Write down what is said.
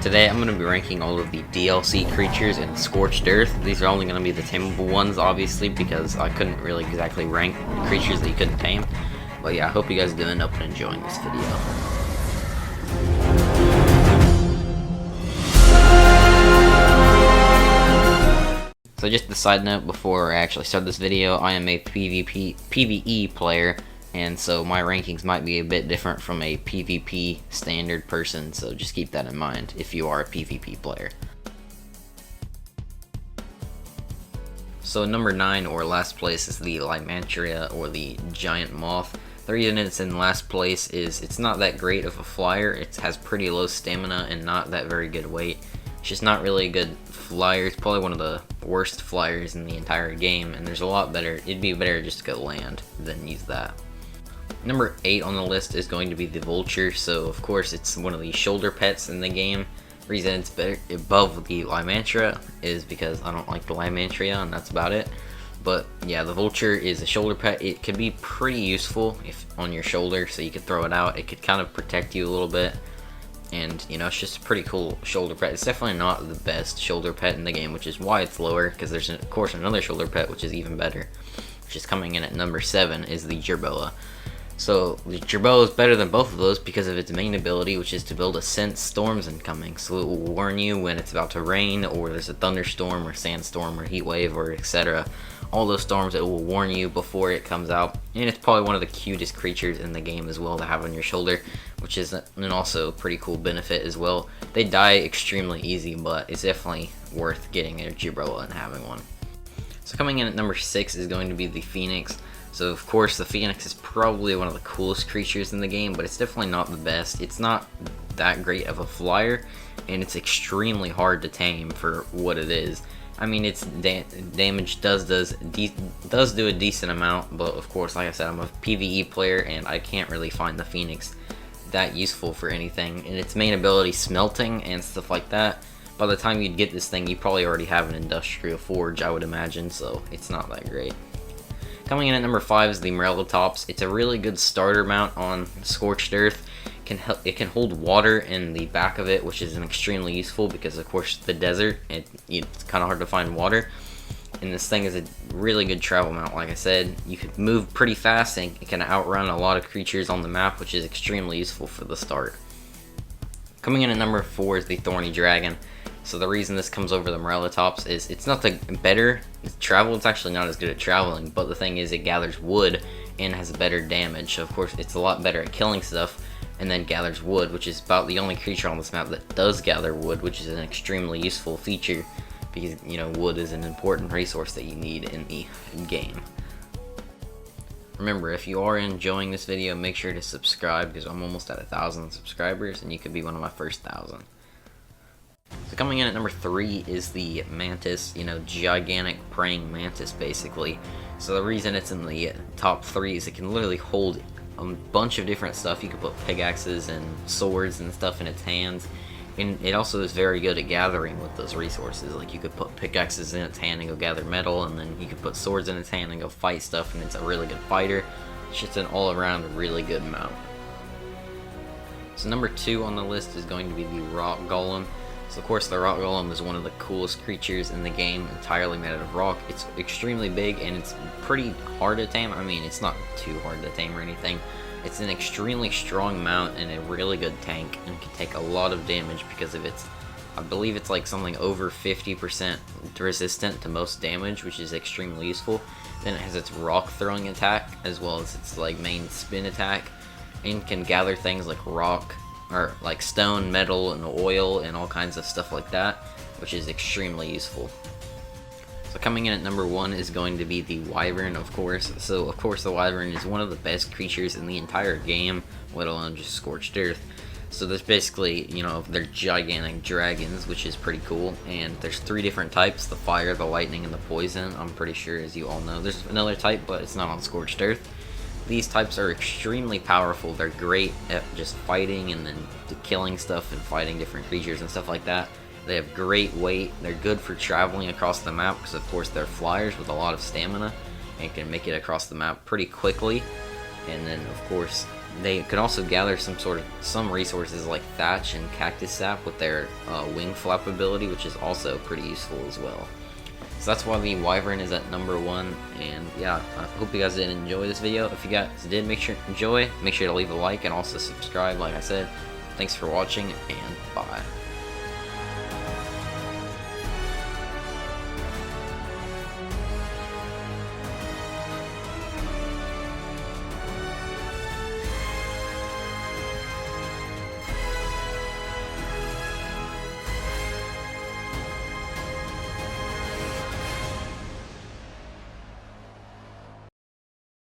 Today I'm going to be ranking all of the DLC creatures in Scorched Earth. These are only going to be the tameable ones, obviously, because I couldn't really exactly rank creatures that you couldn't tame. But yeah, I hope you guys do end up enjoying this video. So just a side note before I actually start this video, I am a PvE player, and so my rankings might be a bit different from a PvP standard person, so just keep that in mind if you are a PvP player. So number 9, or last place, is the Lymantria, or the giant moth. The reason it's in last place is it's not that great of a flyer. It has pretty low stamina and not that very good weight. It's just not really a good flyer. It's probably one of the worst flyers in the entire game, and there's a lot better. It'd be better just to go land than use that. Number 8 on the list is going to be the Vulture. So of course it's one of the shoulder pets in the game. The reason it's better above the Lymantria is because I don't like the Lymantria, and that's about it. But yeah, the Vulture is a shoulder pet. It can be pretty useful if on your shoulder, so you could throw it out. It could kind of protect you a little bit, and you know, it's just a pretty cool shoulder pet. It's definitely not the best shoulder pet in the game, which is why it's lower, because there's of course another shoulder pet which is even better, which is coming in at number 7, is the Jerboa. So the Jerboa is better than both of those because of its main ability, which is to build a sense storms incoming. So it will warn you when it's about to rain, or there's a thunderstorm or sandstorm or heat wave or etc. All those storms, it will warn you before it comes out. And it's probably one of the cutest creatures in the game as well to have on your shoulder, which is an also pretty cool benefit as well. They die extremely easy, but it's definitely worth getting a Jerboa and having one. So coming in at number 6 is going to be the Phoenix. So of course the Phoenix is probably one of the coolest creatures in the game, but it's definitely not the best. It's not that great of a flyer, and it's extremely hard to tame for what it is. I mean, its damage does do a decent amount, but of course, like I said, I'm a PvE player, and I can't really find the Phoenix that useful for anything. And its main ability, smelting and stuff like that, by the time you'd get this thing, you probably already have an industrial forge, I would imagine, so it's not that great. Coming in at number 5 is the Moraltops. It's a really good starter mount on Scorched Earth. It can hold water in the back of it, which is extremely useful because, of course, the desert, it's kind of hard to find water. And this thing is a really good travel mount. Like I said, you can move pretty fast, and it can outrun a lot of creatures on the map, which is extremely useful for the start. Coming in at number 4 is the Thorny dragon. So the reason this comes over the Moraltops is it's not the better travel. It's actually not as good at traveling, but the thing is it gathers wood and has better damage. So of course it's a lot better at killing stuff, and then gathers wood, which is about the only creature on this map that does gather wood, which is an extremely useful feature because, you know, wood is an important resource that you need in the game. Remember, if you are enjoying this video, make sure to subscribe because I'm almost at 1,000 subscribers, and you could be one of my first 1,000. So coming in at number 3 is the Mantis, you know, gigantic praying mantis basically. So the reason it's in the top 3 is it can literally hold a bunch of different stuff. You could put pickaxes and swords and stuff in its hands, and it also is very good at gathering with those resources. Like you could put pickaxes in its hand and go gather metal, and then you could put swords in its hand and go fight stuff, and it's a really good fighter. It's just an all-around really good mount. So number 2 on the list is going to be the Rock Golem. So of course the Rock Golem is one of the coolest creatures in the game, entirely made out of rock. It's extremely big, and it's pretty hard to tame. I mean, it's not too hard to tame or anything. It's an extremely strong mount and a really good tank, and can take a lot of damage because of its, I believe it's like something over 50% resistant to most damage, which is extremely useful. Then it has its rock throwing attack as well as its like main spin attack, and can gather things like rock, or like stone, metal, and oil, and all kinds of stuff like that, which is extremely useful. So coming in at number 1 is going to be the Wyvern, of course. So of course the Wyvern is one of the best creatures in the entire game, let alone just Scorched Earth. So there's basically, you know, they're gigantic dragons, which is pretty cool, and there's 3 different types: the fire, the lightning, and the poison. I'm pretty sure, as you all know. There's another type, but it's not on Scorched Earth. These types are extremely powerful. They're great at just fighting and then killing stuff and fighting different creatures and stuff like that. They have great weight. They're good for traveling across the map because, of course, they're flyers with a lot of stamina and can make it across the map pretty quickly. And then, of course, they could also gather some resources like thatch and cactus sap with their wing flap ability, which is also pretty useful as well. So that's why the Wyvern is at number 1, and yeah, I hope you guys did enjoy this video. If you guys did, make sure to leave a like and also subscribe, like I said. Thanks for watching, and bye.